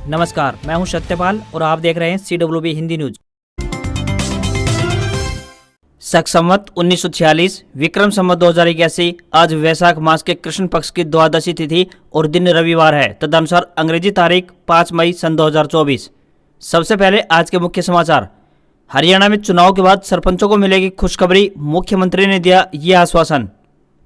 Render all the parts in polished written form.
नमस्कार, मैं हूं सत्यपाल और आप देख रहे हैं CWB हिंदी न्यूज। शक संवत 1946 विक्रम संवत 2081 आज वैशाख मास के कृष्ण पक्ष की द्वादशी तिथि और दिन रविवार है। तदनुसार अंग्रेजी तारीख 5 मई सन 2024। सबसे पहले आज के मुख्य समाचार। हरियाणा में चुनाव के बाद सरपंचों को मिलेगी खुशखबरी, मुख्यमंत्री ने दिया ये आश्वासन।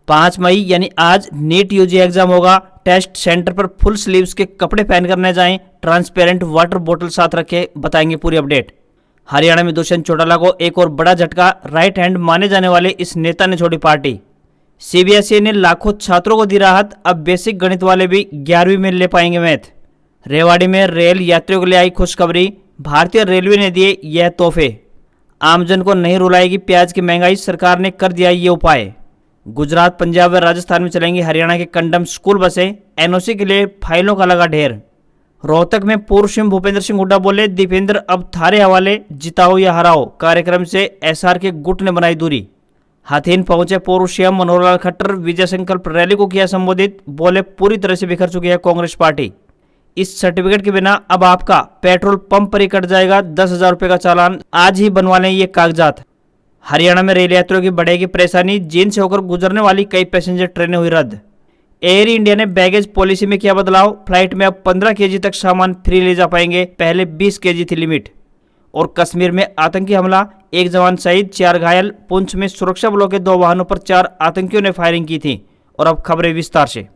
5 मई यानी आज नीट यूजी एग्जाम होगा। टेस्ट सेंटर पर फुल स्लीव्स के कपड़े पहनकर न जाएं, ट्रांसपेरेंट वाटर बोतल साथ रखें, बताएंगे पूरी अपडेट। हरियाणा में दुष्यंत चौटाला को एक और बड़ा झटका, राइट हैंड माने जाने वाले इस नेता ने छोड़ी पार्टी। CBSE ने लाखों छात्रों को दी राहत, अब बेसिक गणित वाले भी 11वीं में ले पाएंगे मैथ। रेवाड़ी में रेल यात्रियों के लिए आई खुशखबरी, भारतीय रेलवे ने दिए यह तोहफे। आमजन को नहीं रुलाएगी प्याज की महंगाई, सरकार ने कर दिया ये उपाय। गुजरात, पंजाब व राजस्थान में चलेंगी हरियाणा के कंडम स्कूल बसें, NOC के लिए फाइलों का लगा ढेर। रोहतक में पूर्व सीएम भूपेंद्र सिंह हुड्डा बोले, दीपेंद्र अब थारे हवाले, जिताओ या हराओ। कार्यक्रम से SR के गुट ने बनाई दूरी। हाथीन पहुंचे पूर्व सीएम मनोहर लाल खट्टर, विजय संकल्प रैली को किया संबोधित, बोले पूरी तरह से बिखर चुकी है कांग्रेस पार्टी। इस सर्टिफिकेट के बिना अब आपका पेट्रोल पंप पर ही कट जाएगा 10,000 रुपये का चालान, आज ही बनवा लें ये कागजात। हरियाणा में रेल यात्रियों की बढ़ेगी परेशानी, जींद से होकर गुजरने वाली कई पैसेंजर ट्रेनें हुई रद्द। एयर इंडिया ने बैगेज पॉलिसी में किया बदलाव, फ्लाइट में अब 15 kg तक सामान फ्री ले जा पाएंगे, पहले 20 kg थी लिमिट। और कश्मीर में आतंकी हमला, एक जवान शहीद, 4 घायल। पुंछ में सुरक्षा बलों के 2 वाहनों पर 4 आतंकियों ने फायरिंग की थी। और अब खबरें विस्तार से।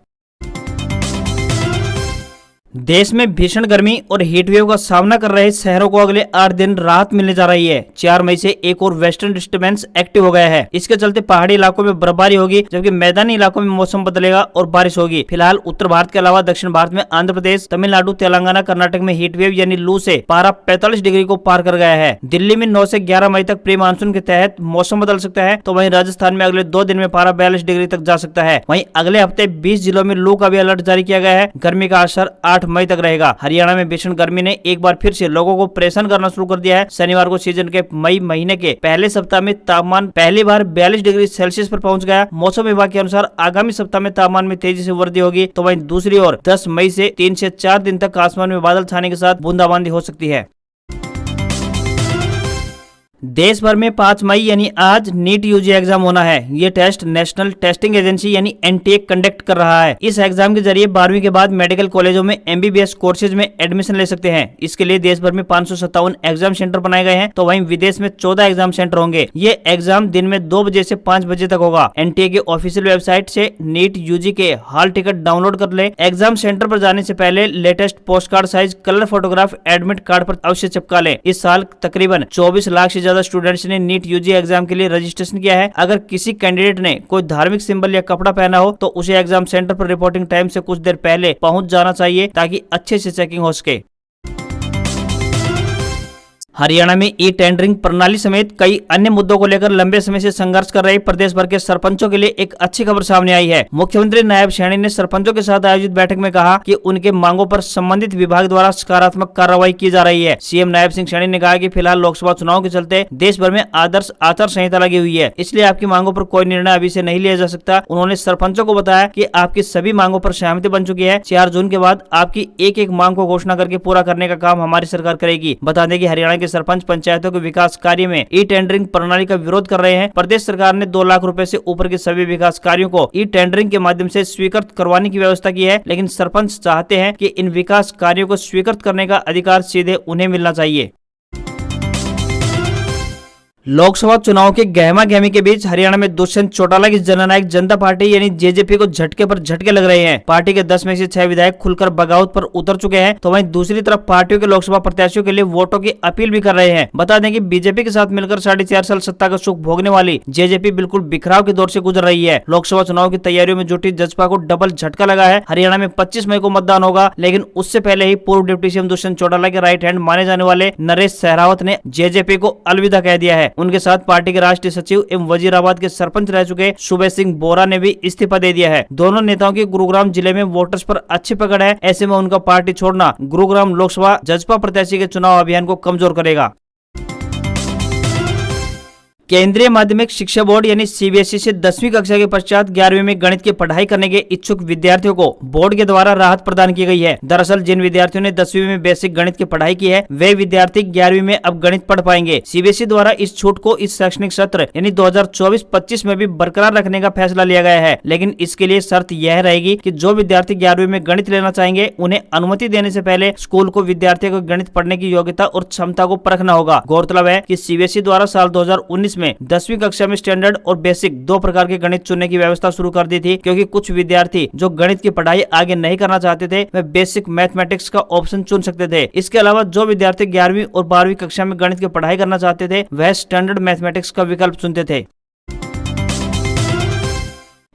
देश में भीषण गर्मी और हीटवेव का सामना कर रहे शहरों को अगले 8 दिन राहत मिलने जा रही है। 4 मई से एक और वेस्टर्न डिस्टर्बेंस एक्टिव हो गया है। इसके चलते पहाड़ी इलाकों में बर्फबारी होगी, जबकि मैदानी इलाकों में मौसम बदलेगा और बारिश होगी। फिलहाल उत्तर भारत के अलावा दक्षिण भारत में आंध्र प्रदेश, तमिलनाडु, तेलंगाना, कर्नाटक में हीटवेव यानी लू से पारा 45 डिग्री को पार कर गया है। दिल्ली में 9 से 11 मई तक प्री मानसून के तहत मौसम बदल सकता है, तो वहीं राजस्थान में अगले 2 दिन में पारा 42 डिग्री तक जा सकता है। वहीं अगले हफ्ते 20 जिलों में लू का भी अलर्ट जारी किया गया है। गर्मी का असर 8 मई तक रहेगा। हरियाणा में भीषण गर्मी ने एक बार फिर से लोगों को परेशान करना शुरू कर दिया है। शनिवार को सीजन के मई महीने के पहले सप्ताह में तापमान पहली बार 42 डिग्री सेल्सियस पर पहुंच गया। मौसम विभाग के अनुसार आगामी सप्ताह में तापमान में तेजी से वृद्धि होगी, तो वहीं दूसरी ओर 10 मई से 3 से 4 दिन तक आसमान में बादल छाने के साथ बूंदाबांदी हो सकती है। देश भर में 5 मई यानी आज नीट यूजी एग्जाम होना है। ये टेस्ट नेशनल टेस्टिंग एजेंसी यानी NTA कंडक्ट कर रहा है। इस एग्जाम के जरिए 12वीं के बाद मेडिकल कॉलेजों में MBBS कोर्सेज में एडमिशन ले सकते हैं। इसके लिए देश भर में 557 एग्जाम सेंटर बनाए गए हैं, तो वहीं विदेश में 14 एग्जाम सेंटर होंगे। ये एग्जाम दिन में 2 बजे से 5 बजे तक होगा। NTA की ऑफिशियल वेबसाइट से नीट यूजी के हॉल टिकट डाउनलोड कर ले। एग्जाम सेंटर पर जाने से पहले latest post card size colour photograph admit card पर अवश्य चिपका ले। इस साल तकरीबन 24 लाख से स्टूडेंट्स ने नीट यूजी एग्जाम के लिए रजिस्ट्रेशन किया है। अगर किसी कैंडिडेट ने कोई धार्मिक सिंबल या कपड़ा पहना हो तो उसे एग्जाम सेंटर पर रिपोर्टिंग टाइम से कुछ देर पहले पहुंच जाना चाहिए, ताकि अच्छे से चेकिंग हो सके। हरियाणा में ई टेंडरिंग प्रणाली समेत कई अन्य मुद्दों को लेकर लंबे समय से संघर्ष कर रहे प्रदेश भर के सरपंचों के लिए एक अच्छी खबर सामने आई है। मुख्यमंत्री नायब सैनी ने सरपंचों के साथ आयोजित बैठक में कहा कि उनके मांगों पर संबंधित विभाग द्वारा सकारात्मक कार्रवाई की जा रही है। CM नायब सिंह सैनी ने कहा कि फिलहाल लोकसभा चुनाव के चलते देश भर में आदर्श आचार संहिता लगी हुई है, इसलिए आपकी मांगों पर कोई निर्णय अभी से नहीं लिया जा सकता। उन्होंने सरपंचों को बताया कि आपकी सभी मांगों पर सहमति बन चुकी है। 4 जून के बाद आपकी एक एक मांग को घोषणा करके पूरा करने का काम हमारी सरकार करेगी। बता दें कि हरियाणा के सरपंच पंचायत के विकास कार्य में ई टेंडरिंग प्रणाली का विरोध कर रहे हैं। प्रदेश सरकार ने 2 लाख रुपए से ऊपर के सभी विकास कार्यों को ई टेंडरिंग के माध्यम से स्वीकृत करवाने की व्यवस्था की है, लेकिन सरपंच चाहते हैं कि इन विकास कार्यों को स्वीकृत करने का अधिकार सीधे उन्हें मिलना चाहिए। लोकसभा चुनाव के गहमा गहमी के बीच हरियाणा में दुष्यंत चौटाला की जननायक जनता पार्टी यानी JJP को झटके पर झटके लग रहे हैं। पार्टी के 10 में से 6 विधायक खुलकर बगावत पर उतर चुके हैं, तो वहीं दूसरी तरफ पार्टियों के लोकसभा प्रत्याशियों के लिए वोटों की अपील भी कर रहे हैं। बता दें कि बीजेपी के साथ मिलकर 4.5 साल सत्ता का सुख भोगने वाली JJP बिल्कुल बिखराव के दौर से गुजर रही है। लोकसभा चुनाव की तैयारियों में जुटी जसपा को डबल झटका लगा है। हरियाणा में 25 मई को मतदान होगा, लेकिन उससे पहले ही पूर्व डिप्टी सीएम दुष्यंत चौटाला के राइट हैंड माने जाने वाले नरेश सहरावत ने JJP को अलविदा कह दिया है। उनके साथ पार्टी के राष्ट्रीय सचिव एवं वजीराबाद के सरपंच रह चुके सुबह सिंह बोरा ने भी इस्तीफा दे दिया है। दोनों नेताओं की गुरुग्राम जिले में वोटर्स पर अच्छी पकड़ है। ऐसे में उनका पार्टी छोड़ना गुरुग्राम लोकसभा जसपा प्रत्याशी के चुनाव अभियान को कमजोर करेगा। केंद्रीय माध्यमिक शिक्षा बोर्ड यानी सीबीएसई से 10वीं कक्षा के पश्चात 11वीं में गणित की पढ़ाई करने के इच्छुक विद्यार्थियों को बोर्ड के द्वारा राहत प्रदान की गई है। दरअसल जिन विद्यार्थियों ने 10वीं में बेसिक गणित की पढ़ाई की है वे विद्यार्थी 11वीं में अब गणित पढ़ पाएंगे। सीबीएसई द्वारा इस छूट को इस शैक्षणिक सत्र यानी 2024-25 में भी बरकरार रखने का फैसला लिया गया है, लेकिन इसके लिए शर्त यह रहेगी कि जो विद्यार्थी 11वीं में गणित लेना चाहेंगे उन्हें अनुमति देने से पहले स्कूल को विद्यार्थियों को गणित पढ़ने की योग्यता और क्षमता को परखना होगा। गौरतलब है कि सीबीएसई द्वारा साल 2019 में 10वीं कक्षा में स्टैंडर्ड और बेसिक दो प्रकार के गणित चुनने की व्यवस्था शुरू कर दी थी, क्योंकि कुछ विद्यार्थी जो गणित की पढ़ाई आगे नहीं करना चाहते थे वे बेसिक मैथमेटिक्स का ऑप्शन चुन सकते थे। इसके अलावा जो विद्यार्थी 11वीं और 12वीं कक्षा में गणित की पढ़ाई करना चाहते थे वह स्टैंडर्ड मैथमेटिक्स का विकल्प चुनते थे।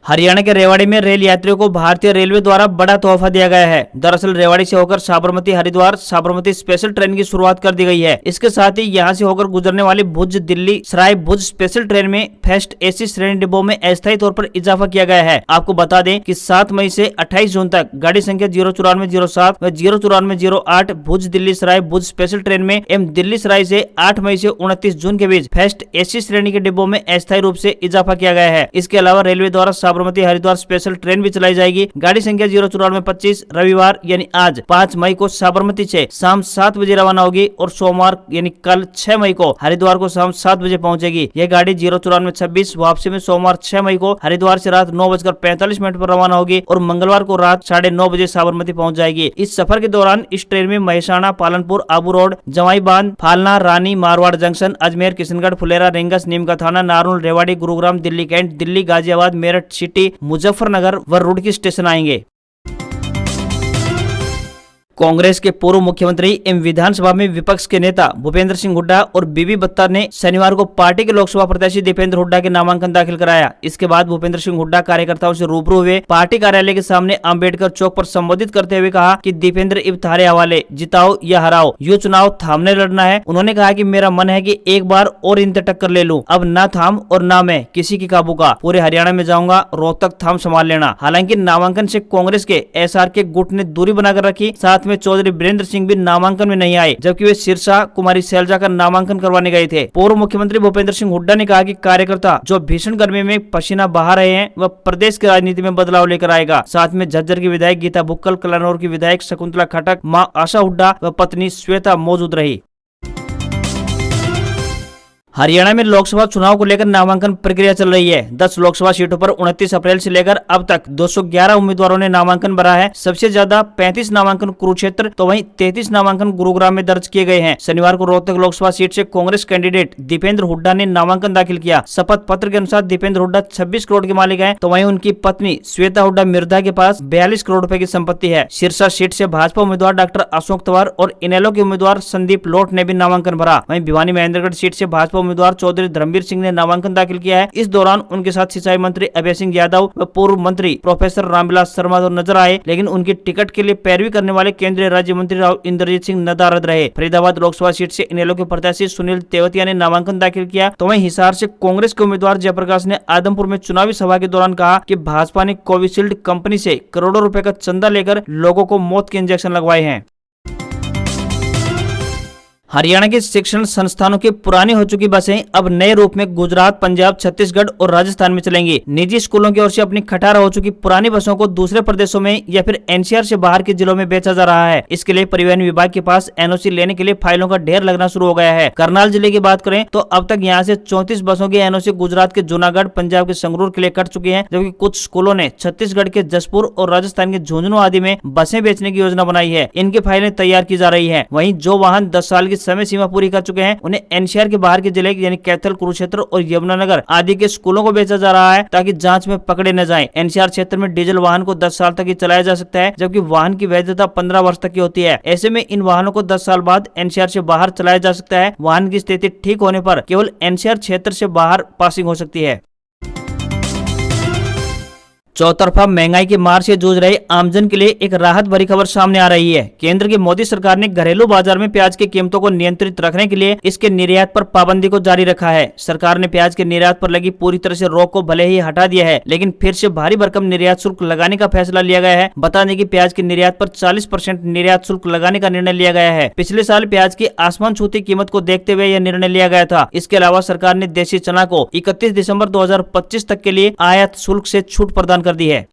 हरियाणा के रेवाड़ी में रेल यात्रियों को भारतीय रेलवे द्वारा बड़ा तोहफा दिया गया है। दरअसल रेवाड़ी से होकर साबरमती हरिद्वार साबरमती स्पेशल ट्रेन की शुरुआत कर दी गई है। इसके साथ ही यहां से होकर गुजरने वाली भुज दिल्ली सराय भुज स्पेशल ट्रेन में फर्स्ट एसी श्रेणी डिब्बों में अस्थायी तौर पर इजाफा किया गया है। आपको बता दें कि 7 मई से 28 जून तक गाड़ी संख्या 09407 व 09408 भुज दिल्ली सराय भुज स्पेशल ट्रेन में एवं दिल्ली सराय से 8 मई से 29 जून के बीच फर्स्ट एसी श्रेणी के डिब्बों में अस्थायी रूप से इजाफा किया गया है। इसके अलावा रेलवे द्वारा साबरमती हरिद्वार स्पेशल ट्रेन भी चलाई जाएगी। गाड़ी संख्या 09425 रविवार यानी आज 5 मई को साबरमती से शाम 7 बजे रवाना होगी और सोमवार यानी कल 6 मई को हरिद्वार को शाम 7 बजे पहुंचेगी। यह गाड़ी 09426 वापसी में सोमवार 6 मई को हरिद्वार से रात 9:45 पर रवाना होगी और मंगलवार को रात 9:30 बजे साबरमती पहुंच जाएगी। इस सफर के दौरान इस ट्रेन में महिसाणा पालनपुर आबू रोड जवाई बांध फालना रानी मारवाड़ जंक्शन अजमेर किशनगढ़ फुलेरा रेंगस नीमका थाना नारनौल रेवाड़ी गुरुग्राम दिल्ली कैंट दिल्ली गाजियाबाद मेरठ सिटी मुजफ्फरनगर व रुड़की स्टेशन आएंगे। कांग्रेस के पूर्व मुख्यमंत्री एवं विधानसभा में विपक्ष के नेता भूपेंद्र सिंह हुड्डा और बीबी बत्ता ने शनिवार को पार्टी के लोकसभा प्रत्याशी दीपेंद्र हुड्डा के नामांकन दाखिल कराया। इसके बाद भूपेंद्र सिंह हुड्डा कार्यकर्ताओं से रूबरू हुए पार्टी कार्यालय के सामने अंबेडकर चौक पर संबोधित करते हुए कहा कि दीपेंद्र इब थारे हवाले, जिताओ या हराओ, यो चुनाव थामने लड़ना है। उन्होंने कहा कि मेरा मन है कि एक बार और इन टक्कर ले लूं, अब ना थाम और ना मैं किसी की काबू का, पूरे हरियाणा में जाऊंगा, रोहतक थाम संभाल लेना। हालांकि नामांकन से कांग्रेस के एसआर के गुट ने दूरी बनाकर रखी। साथ में चौधरी वीरेंद्र सिंह भी नामांकन में नहीं आए, जबकि वे सिरसा कुमारी शैलजा का नामांकन करवाने गए थे। पूर्व मुख्यमंत्री भूपेंद्र सिंह हुड्डा ने कहा कि कार्यकर्ता जो भीषण गर्मी में पसीना बहा रहे हैं वह प्रदेश की राजनीति में बदलाव लेकर आएगा। साथ में झज्जर की विधायक गीता बुक्कल, कलानौर की विधायक शकुंतला खटक, मां आशा हुड्डा व पत्नी श्वेता मौजूद रही। हरियाणा में लोकसभा चुनाव को लेकर नामांकन प्रक्रिया चल रही है। 10 लोकसभा सीटों पर 29 अप्रैल से लेकर अब तक 211 उम्मीदवारों ने नामांकन भरा है। सबसे ज्यादा 35 नामांकन कुरुक्षेत्र तो वहीं 33 नामांकन गुरुग्राम में दर्ज किए गए हैं। शनिवार को रोहतक लोकसभा सीट से कांग्रेस कैंडिडेट दीपेंद्र हुड्डा ने नामांकन दाखिल किया। शपथ पत्र के अनुसार दीपेंद्र हुड्डा 26 करोड़ के मालिक हैं, तो वहीं उनकी पत्नी श्वेता हुड्डा मिर्धा के पास 42 करोड़ रुपए की संपत्ति है। सिरसा सीट से भाजपा उम्मीदवार डॉक्टर अशोक तंवर और इनेलो के उम्मीदवार संदीप लोट ने भी नामांकन भरा। वहीं भिवानी महेंद्रगढ़ सीट से भाजपा उम्मीदवार चौधरी धर्मवीर सिंह ने नामांकन दाखिल किया है। इस दौरान उनके साथ सिंचाई मंत्री अभय सिंह यादव व पूर्व मंत्री प्रोफेसर रामविलास शर्मा तो नजर आए, लेकिन उनकी टिकट के लिए पैरवी करने वाले केंद्रीय राज्य मंत्री राव इंद्रजीत सिंह नदारद रहे। फरीदाबाद लोकसभा सीट से इनेलो के प्रत्याशी सुनील तेवतिया ने नामांकन दाखिल किया, तो वहीं हिसार से कांग्रेस के उम्मीदवार जयप्रकाश ने आदमपुर में चुनावी सभा के दौरान कहा कि भाजपा ने कोविशील्ड कंपनी से करोड़ों रुपए का चंदा लेकर लोगों को मौत के इंजेक्शन लगवाए हैं। हरियाणा के शिक्षण संस्थानों की पुरानी हो चुकी बसें अब नए रूप में गुजरात, पंजाब, छत्तीसगढ़ और राजस्थान में चलेंगी। निजी स्कूलों की ओर से अपनी खटारा हो चुकी पुरानी बसों को दूसरे प्रदेशों में या फिर एनसीआर से बाहर के जिलों में बेचा जा रहा है। इसके लिए परिवहन विभाग के पास एनओसी लेने के लिए फाइलों का ढेर लगना शुरू हो गया है। करनाल जिले की बात करें तो अब तक यहाँ से 34 बसों की एनओसी गुजरात के जूनागढ़, पंजाब के संगरूर के लिए कट चुकी है, जबकि कुछ स्कूलों ने छत्तीसगढ़ के जसपुर और राजस्थान के झुंझुनू आदि में बसें बेचने की योजना बनाई है। इनकी फाइलें तैयार की जा रही है। वहीं जो वाहन 10 साल की समय सीमा पूरी चुके हैं उन्हें एनसीआर के बाहर के जिले यानी कैथल, कुरुक्षेत्र और यमुनानगर आदि के स्कूलों को बेचा जा रहा है, ताकि जांच में पकड़े न जाएं। एनसीआर क्षेत्र में डीजल वाहन को 10 साल तक ही चलाया जा सकता है, जबकि वाहन की वैधता 15 वर्ष तक की होती है। ऐसे में इन वाहनों को 10 साल बाद एनसीआर से बाहर चलाया जा सकता है। वाहन की स्थिति ठीक होने पर केवल एनसीआर क्षेत्र से बाहर पासिंग हो सकती है। चौतरफा महंगाई की मार से जूझ रहे आमजन के लिए एक राहत भरी खबर सामने आ रही है। केंद्र की मोदी सरकार ने घरेलू बाजार में प्याज की कीमतों को नियंत्रित रखने के लिए इसके निर्यात पर पाबंदी को जारी रखा है। सरकार ने प्याज के निर्यात पर लगी पूरी तरह से रोक को भले ही हटा दिया है, लेकिन फिर से भारी भरकम निर्यात शुल्क लगाने का फैसला लिया गया है। बता दें कि प्याज के निर्यात पर 40% निर्यात शुल्क लगाने का निर्णय लिया गया है। पिछले साल प्याज की आसमान छूती कीमत को देखते हुए यह निर्णय लिया गया था। इसके अलावा सरकार ने देसी चना को 31 दिसंबर 2025 तक के लिए आयात शुल्क से छूट प्रदान कर दी है।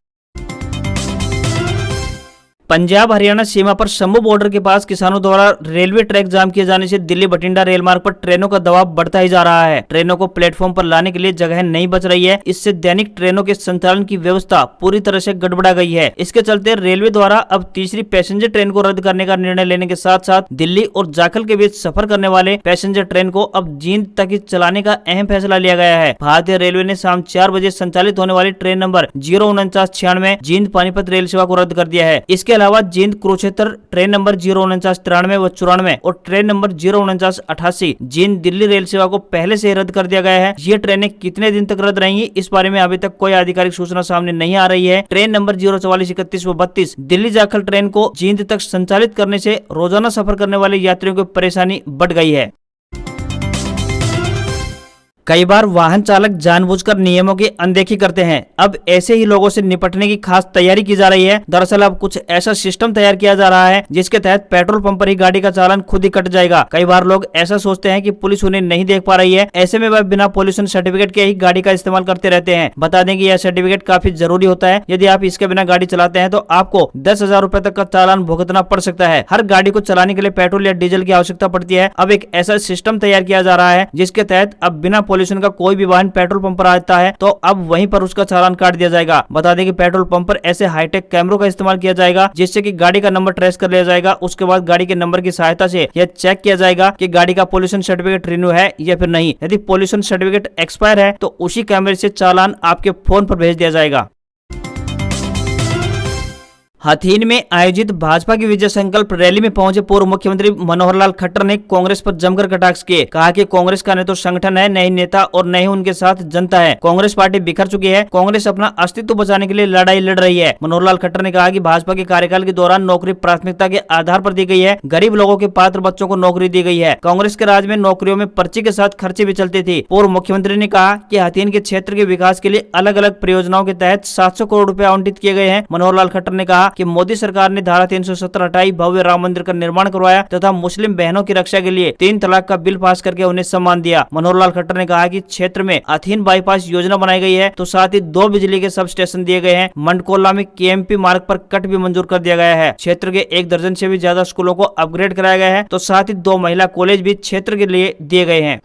पंजाब हरियाणा सीमा पर शंभू बॉर्डर के पास किसानों द्वारा रेलवे ट्रैक जाम किए जाने से दिल्ली बठिंडा रेल मार्ग पर ट्रेनों का दबाव बढ़ता ही जा रहा है। ट्रेनों को प्लेटफॉर्म पर लाने के लिए जगह नहीं बच रही है। इससे दैनिक ट्रेनों के संचालन की व्यवस्था पूरी तरह से गड़बड़ा गई है। इसके चलते रेलवे द्वारा अब तीसरी पैसेंजर ट्रेन को रद्द करने का निर्णय लेने के साथ साथ दिल्ली और जाखल के बीच सफर करने वाले पैसेंजर ट्रेन को अब जींद तक ही चलाने का अहम फैसला लिया गया है। भारतीय रेलवे ने शाम 4 बजे संचालित होने वाली train number 04996 Jind Panipat rail सेवा को रद्द कर दिया है। इसके अलावा जींद कुरुक्षेत्र ट्रेन नंबर 04993 व 94 और train number 04988 Jind Delhi rail सेवा को पहले से ही रद्द कर दिया गया है। ये ट्रेनें कितने दिन तक रद्द रहेंगी, इस बारे में अभी तक कोई आधिकारिक सूचना सामने नहीं आ रही है। ट्रेन नंबर 044, 31 व 32 दिल्ली जाखल ट्रेन को जींद तक संचालित करने से रोजाना सफर करने वाले यात्रियों की परेशानी बढ़ गई है। कई बार वाहन चालक जानबूझकर नियमों की अनदेखी करते हैं। अब ऐसे ही लोगों से निपटने की खास तैयारी की जा रही है। दरअसल अब कुछ ऐसा सिस्टम तैयार किया जा रहा है जिसके तहत पेट्रोल पंप पर ही गाड़ी का चालान खुद ही कट जाएगा। कई बार लोग ऐसा सोचते हैं कि पुलिस उन्हें नहीं देख पा रही है, ऐसे में वह बिना पोल्यूशन सर्टिफिकेट के ही गाड़ी का इस्तेमाल करते रहते हैं। बता दें कि यह सर्टिफिकेट काफी जरूरी होता है। यदि आप इसके बिना गाड़ी चलाते हैं तो आपको 10,000 रुपए तक का चालान भुगतना पड़ सकता है। हर गाड़ी को चलाने के लिए पेट्रोल या डीजल की आवश्यकता पड़ती है। अब एक ऐसा सिस्टम तैयार किया जा रहा है जिसके तहत अब बिना पोल्यूशन का कोई भी वाहन पेट्रोल पंप पर आता है तो अब वहीं पर उसका चालान काट दिया जाएगा। बता दें कि पेट्रोल पंप पर ऐसे हाईटेक कैमरों का इस्तेमाल किया जाएगा जिससे कि गाड़ी का नंबर ट्रेस कर लिया जाएगा। उसके बाद गाड़ी के नंबर की सहायता से यह चेक किया जाएगा कि गाड़ी का पोल्यूशन सर्टिफिकेट रिन्यू है या फिर नहीं। यदि पोल्यूशन सर्टिफिकेट एक्सपायर है तो उसी कैमरे से चालान आपके फोन पर भेज दिया जाएगा। हथीन में आयोजित भाजपा की विजय संकल्प रैली में पहुंचे पूर्व मुख्यमंत्री मनोहर लाल खट्टर ने कांग्रेस पर जमकर कटाक्ष किए। कहा कि कांग्रेस का न तो संगठन है, न ही नेता और न ही उनके साथ जनता है। कांग्रेस पार्टी बिखर चुकी है। कांग्रेस अपना अस्तित्व बचाने के लिए लड़ाई लड़ रही है। मनोहर लाल खट्टर ने कहा कि भाजपा के कार्यकाल के दौरान नौकरी प्राथमिकता के आधार पर दी गई है। गरीब लोगों के पात्र बच्चों को नौकरी दी गई है। कांग्रेस के राज में नौकरियों में पर्ची के साथ खर्चे भी चलती थी। पूर्व मुख्यमंत्री ने कहा कि हथीन के क्षेत्र के विकास के लिए अलग अलग परियोजनाओं के तहत 700 करोड़ रुपए आवंटित किए गए हैं। मनोहर लाल खट्टर ने कहा कि मोदी सरकार ने धारा 370 हटाई, भव्य राम मंदिर का निर्माण करवाया तथा मुस्लिम बहनों की रक्षा के लिए 3 तलाक का बिल पास करके उन्हें सम्मान दिया। मनोहर लाल खट्टर ने कहा कि क्षेत्र में हथीन बाईपास योजना बनाई गई है तो साथ ही 2 बिजली के सब स्टेशन दिए गए हैं। मंडकोला में केएमपी मार्ग पर कट भी मंजूर कर दिया गया है। क्षेत्र के 1 दर्जन से भी ज्यादा स्कूलों को अपग्रेड कराया गया है तो साथ ही 2 महिला कॉलेज भी क्षेत्र के लिए दिए गए हैं।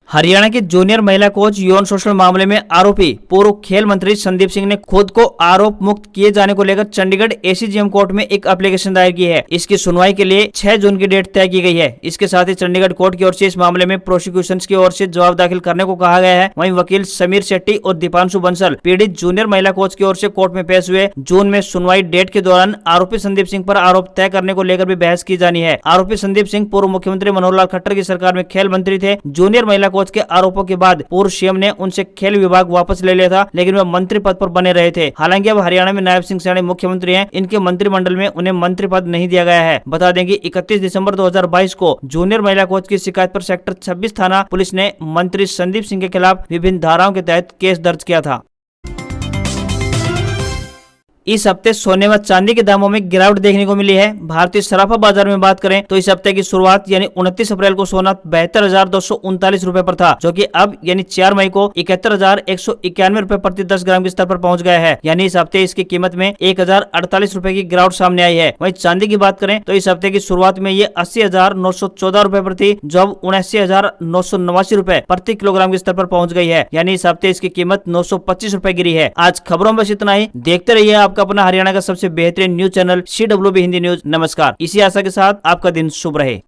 हरियाणा के जूनियर महिला कोच यौन शोषण मामले में आरोपी पूर्व खेल मंत्री संदीप सिंह ने खुद को आरोप मुक्त किए जाने को लेकर चंडीगढ़ एसीजेएम कोर्ट में एक एप्लीकेशन दायर की है। इसकी सुनवाई के लिए 6 जून की डेट तय की गई है। इसके साथ ही चंडीगढ़ कोर्ट की ओर से इस मामले में प्रोसिक्यूशन की ओर से जवाब दाखिल करने को कहा गया है। वहीं वकील समीर शेट्टी और दीपांशु बंसल पीड़ित जूनियर महिला कोच की ओर से कोर्ट में पेश हुए। जून में सुनवाई डेट के दौरान आरोपी संदीप सिंह पर आरोप तय करने को लेकर भी बहस की जानी है। आरोपी संदीप सिंह पूर्व मुख्यमंत्री मनोहर लाल खट्टर की सरकार में खेल मंत्री थे। जूनियर महिला कोच के आरोपों के बाद पूर्व सीएम ने उनसे खेल विभाग वापस ले लिया था, लेकिन वह मंत्री पद पर बने रहे थे। हालांकि अब हरियाणा में नायब सिंह सैनी मुख्यमंत्री हैं। इनके मंत्रिमंडल में उन्हें मंत्री पद नहीं दिया गया है। बता दें कि 31 दिसंबर 2022 को जूनियर महिला कोच की शिकायत पर सेक्टर 26 थाना पुलिस ने मंत्री संदीप सिंह के खिलाफ विभिन्न धाराओं के तहत केस दर्ज किया था। इस हफ्ते सोने व चांदी के दामों में गिरावट देखने को मिली है। भारतीय सराफा बाजार में बात करें तो इस हफ्ते की शुरुआत यानी 29 अप्रैल को सोना 72,239 रुपए पर था, जो कि अब यानी 4 मई को 71,191 रुपए प्रति 10 ग्राम के स्तर पर पहुंच गया है। यानी इस हफ्ते इसकी कीमत में 1,048 रुपए की गिरावट सामने आई है। वहीं चांदी की बात करें तो इस हफ्ते की शुरुआत में ये 80,914 रुपए पर थी, जो अब 79,989 रुपए प्रति किलोग्राम के स्तर पर पहुंच गई है। यानी इस हफ्ते इसकी कीमत 925 रुपए गिरी है। आज खबरों में बस इतना ही। देखते रहिए आपका अपना हरियाणा का सबसे बेहतरीन news channel CWB Hindi news. नमस्कार। इसी आशा के साथ आपका दिन शुभ रहे।